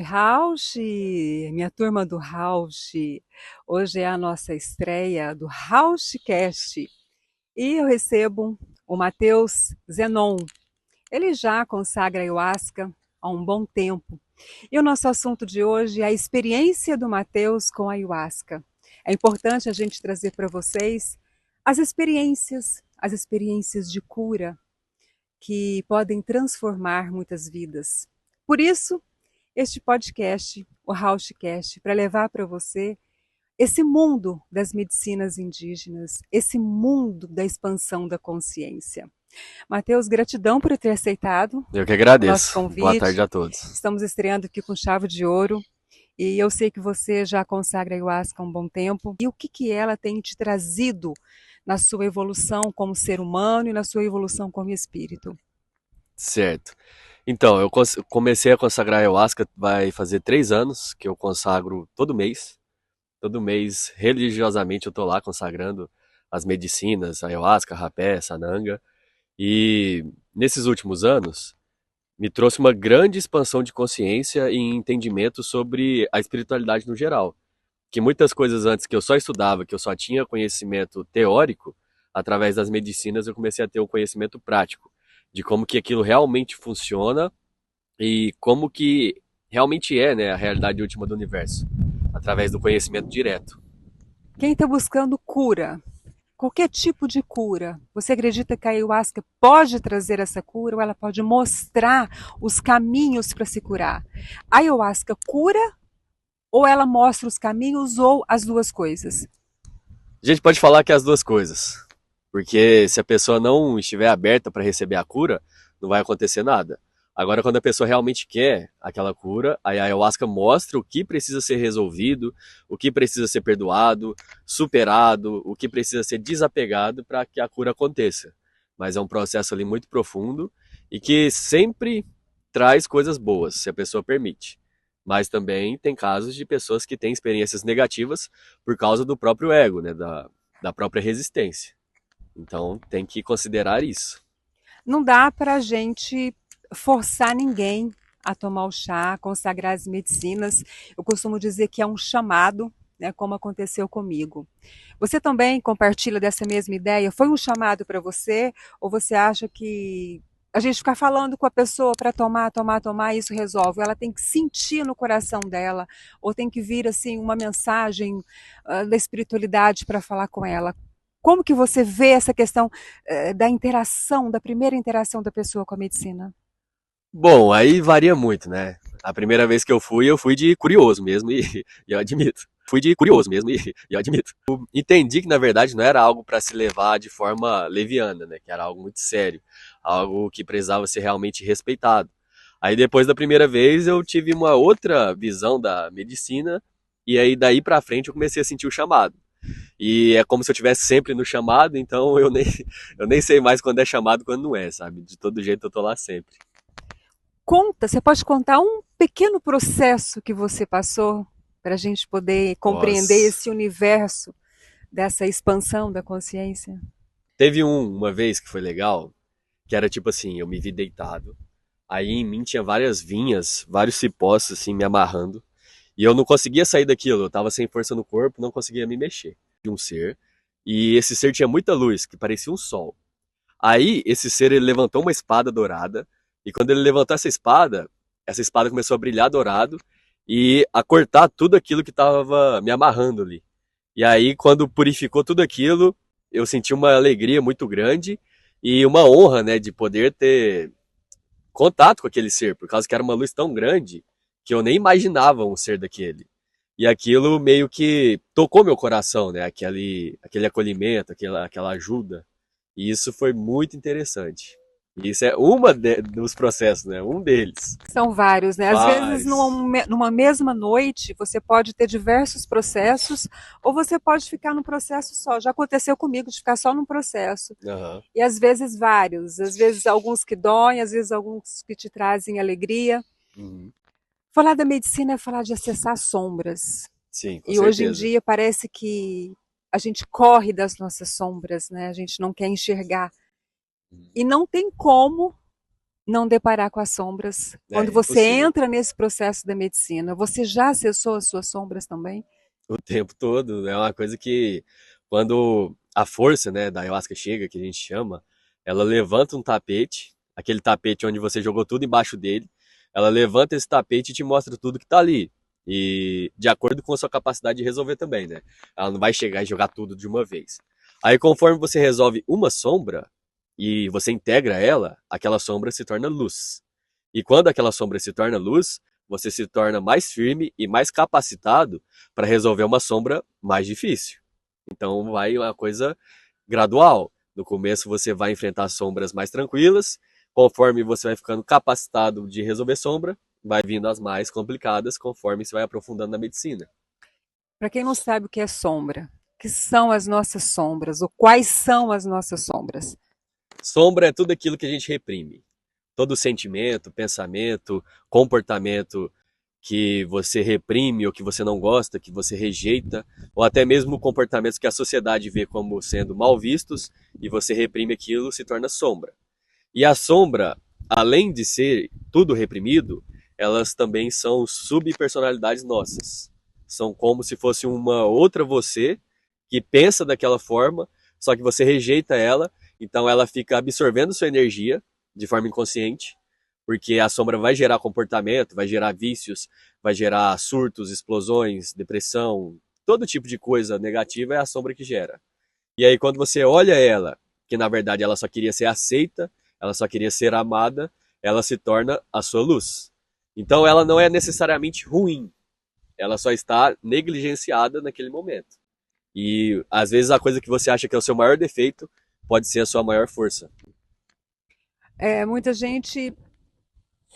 Rausch, minha turma do Rausch. Hoje é a nossa estreia do Rauschcast. E eu recebo o Matheus Zenon. Ele já consagra ayahuasca há um bom tempo. E o nosso assunto de hoje é a experiência do Matheus com a ayahuasca. É importante a gente trazer para vocês as experiências de cura que podem transformar muitas vidas. Por isso, este podcast, o Rauschcast, para levar para você esse mundo das medicinas indígenas, esse mundo da expansão da consciência. Matheus, gratidão por ter aceitado Eu que o nosso agradeço. Boa tarde convite. a todos. Estamos estreando aqui com chave de ouro e eu sei que você já consagra a ayahuasca há um bom tempo. E o que ela tem te trazido na sua evolução como ser humano e na sua evolução como espírito? Certo. Então, eu comecei a consagrar ayahuasca, vai fazer 3 anos que eu consagro todo mês. Todo mês, religiosamente, eu tô lá consagrando as medicinas, ayahuasca, rapé, sananga. E nesses últimos anos, me trouxe uma grande expansão de consciência e entendimento sobre a espiritualidade no geral. Que muitas coisas antes que eu só estudava, que eu só tinha conhecimento teórico, através das medicinas eu comecei a ter um conhecimento prático de como que aquilo realmente funciona e como que realmente é, né, a realidade última do universo, através do conhecimento direto. Quem está buscando cura, qualquer tipo de cura, você acredita que a ayahuasca pode trazer essa cura ou ela pode mostrar os caminhos para se curar? A ayahuasca cura ou ela mostra os caminhos ou as duas coisas? A gente pode falar que é as duas coisas, porque se a pessoa não estiver aberta para receber a cura, não vai acontecer nada. Agora, quando a pessoa realmente quer aquela cura, a ayahuasca mostra o que precisa ser resolvido, o que precisa ser perdoado, superado, o que precisa ser desapegado para que a cura aconteça. Mas é um processo ali muito profundo e que sempre traz coisas boas, se a pessoa permite. Mas também tem casos de pessoas que têm experiências negativas por causa do próprio ego, né, da própria resistência. Então tem que considerar isso. Não dá para a gente forçar ninguém a tomar o chá, consagrar as medicinas. Eu costumo dizer que é um chamado, né, como aconteceu comigo. Você também compartilha dessa mesma ideia? Foi um chamado para você? Ou você acha que a gente ficar falando com a pessoa para tomar, isso resolve? Ela tem que sentir no coração dela, ou tem que vir assim uma mensagem da espiritualidade para falar com ela? Como que você vê essa questão da interação, da primeira interação da pessoa com a medicina? Bom, aí varia muito, né? A primeira vez que eu fui de curioso mesmo e eu admito. Fui de curioso mesmo e eu admito. Eu entendi que na verdade não era algo para se levar de forma leviana, né? Que era algo muito sério, algo que precisava ser realmente respeitado. Aí depois da primeira vez eu tive uma outra visão da medicina e aí daí pra frente eu comecei a sentir o chamado. E é como se eu tivesse sempre no chamado, então eu nem sei mais quando é chamado e quando não é, sabe? De todo jeito eu tô lá sempre. Conta, você pode contar um pequeno processo que você passou para a gente poder compreender Pós. esse universo dessa expansão da consciência? Teve uma vez que foi legal, que era tipo assim, eu me vi deitado, aí em mim tinha várias vinhas, vários cipós assim me amarrando, e eu não conseguia sair daquilo, eu tava sem força no corpo, não conseguia me mexer. De um ser, e esse ser tinha muita luz, que parecia um sol. Aí esse ser ele levantou uma espada dourada, e quando ele levantou essa espada começou a brilhar dourado e a cortar tudo aquilo que tava me amarrando ali. E aí, quando purificou tudo aquilo, eu senti uma alegria muito grande e uma honra, né, de poder ter contato com aquele ser, por causa que era uma luz tão grande que eu nem imaginava um ser daquele. E aquilo meio que tocou meu coração, né, aquele acolhimento, aquela ajuda. E isso foi muito interessante. E isso é dos processos, né, um deles. São vários, né? Às vezes, Vários. numa mesma noite, você pode ter diversos processos, ou você pode ficar num processo só. Já aconteceu comigo de ficar só num processo. Aham. E às vezes vários, às vezes alguns que doem, às vezes alguns que te trazem alegria. Uhum. Falar da medicina é falar de acessar sombras. Sim, com E hoje em certeza. dia parece que a gente corre das nossas sombras, né? A gente não quer enxergar. E não tem como. não deparar com as sombras. É Quando você impossível. entra nesse processo da medicina, você já acessou as suas sombras também? O tempo todo. É uma coisa que, quando a força, né, da ayahuasca chega, que a gente chama, ela levanta um tapete, aquele tapete onde você jogou tudo embaixo dele, ela levanta esse tapete e te mostra tudo que tá ali. E de acordo com a sua capacidade de resolver também, né? Ela não vai chegar e jogar tudo de uma vez. Aí, conforme você resolve uma sombra e você integra ela, aquela sombra se torna luz. E quando aquela sombra se torna luz, você se torna mais firme e mais capacitado para resolver uma sombra mais difícil. Então vai uma coisa gradual. No começo você vai enfrentar sombras mais tranquilas, conforme você vai ficando capacitado de resolver sombra, vai vindo as mais complicadas conforme você vai aprofundando na medicina. Para quem não sabe o que é sombra, o que são as nossas sombras, ou quais são as nossas sombras? Sombra é tudo aquilo que a gente reprime. Todo sentimento, pensamento, comportamento que você reprime ou que você não gosta, que você rejeita, ou até mesmo comportamentos que a sociedade vê como sendo mal vistos e você reprime aquilo, se torna sombra. E a sombra, além de ser tudo reprimido, elas também são subpersonalidades nossas. São como se fosse uma outra você que pensa daquela forma, só que você rejeita ela, então ela fica absorvendo sua energia de forma inconsciente, porque a sombra vai gerar comportamento, vai gerar vícios, vai gerar surtos, explosões, depressão, todo tipo de coisa negativa é a sombra que gera. E aí quando você olha ela, que na verdade ela só queria ser aceita, ela só queria ser amada, ela se torna a sua luz. Então ela não é necessariamente ruim, ela só está negligenciada naquele momento. E às vezes a coisa que você acha que é o seu maior defeito pode ser a sua maior força. Muita gente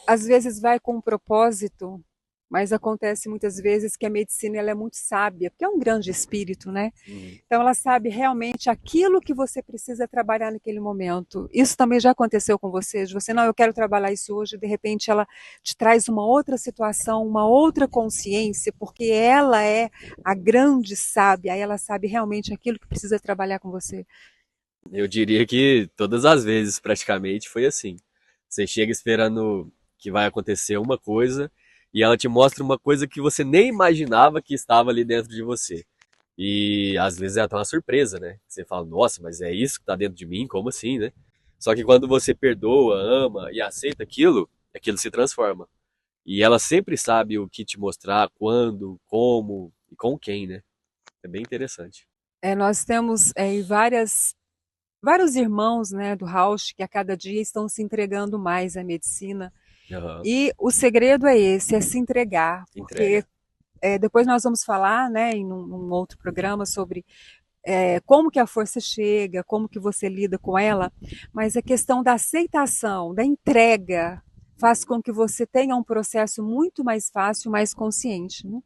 às vezes vai com um propósito, mas acontece muitas vezes que a medicina ela é muito sábia, porque é um grande espírito, né? Uhum. Então ela sabe realmente aquilo que você precisa trabalhar naquele momento. Isso também já aconteceu com você? De você, não, eu quero trabalhar isso hoje, de repente ela te traz uma outra situação, uma outra consciência, porque ela é a grande sábia, aí ela sabe realmente aquilo que precisa trabalhar com você. Eu diria que todas as vezes praticamente foi assim. Você chega esperando que vai acontecer uma coisa e ela te mostra uma coisa que você nem imaginava que estava ali dentro de você. E às vezes é até uma surpresa, né? Você fala, nossa, mas é isso que está dentro de mim? Como assim, né? Só que quando você perdoa, ama e aceita aquilo, aquilo se transforma. E ela sempre sabe o que te mostrar, quando, como e com quem, né? É bem interessante. Nós temos vários irmãos, né, do Rausch que a cada dia estão se entregando mais à medicina. Aham. E o segredo é esse, é se entregar, porque Entrega. depois nós vamos falar, né, em um outro programa sobre como que a força chega, como que você lida com ela, mas a questão da aceitação, da entrega, faz com que você tenha um processo muito mais fácil, mais consciente, né?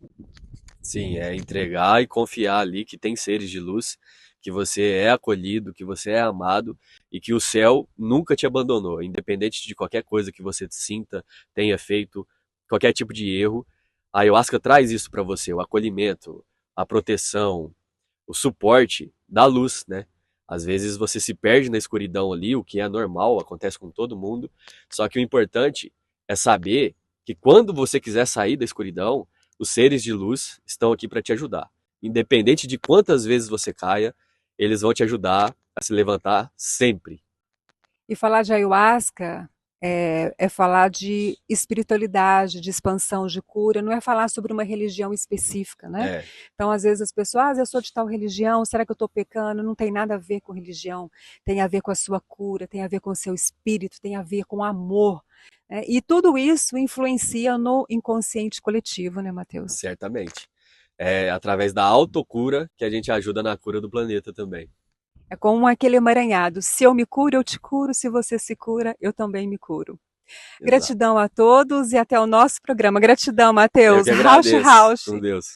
Sim, é entregar e confiar ali que tem seres de luz, que você é acolhido, que você é amado e que o céu nunca te abandonou, independente de qualquer coisa que você sinta, tenha feito, qualquer tipo de erro. A ayahuasca traz isso para você, o acolhimento, a proteção, o suporte da luz, né? Às vezes você se perde na escuridão ali, o que é normal, acontece com todo mundo. Só que o importante é saber que quando você quiser sair da escuridão, os seres de luz estão aqui para te ajudar. Independente de quantas vezes você caia, eles vão te ajudar a se levantar sempre. E falar de ayahuasca é falar de espiritualidade, de expansão, de cura, não é falar sobre uma religião específica, né? É, Então, às vezes as pessoas, eu sou de tal religião, será que eu estou pecando? Não tem nada a ver com religião, tem a ver com a sua cura, tem a ver com o seu espírito, tem a ver com o amor. Né? E tudo isso influencia no inconsciente coletivo, né, Matheus? certamente. É através da autocura que a gente ajuda na cura do planeta também. É como aquele emaranhado, se eu me curo, eu te curo, se você se cura, eu também me curo. Exato. Gratidão a todos e até o nosso programa. Gratidão, Eu Matheus. que Rausch, agradeço. Com Rausch. Deus.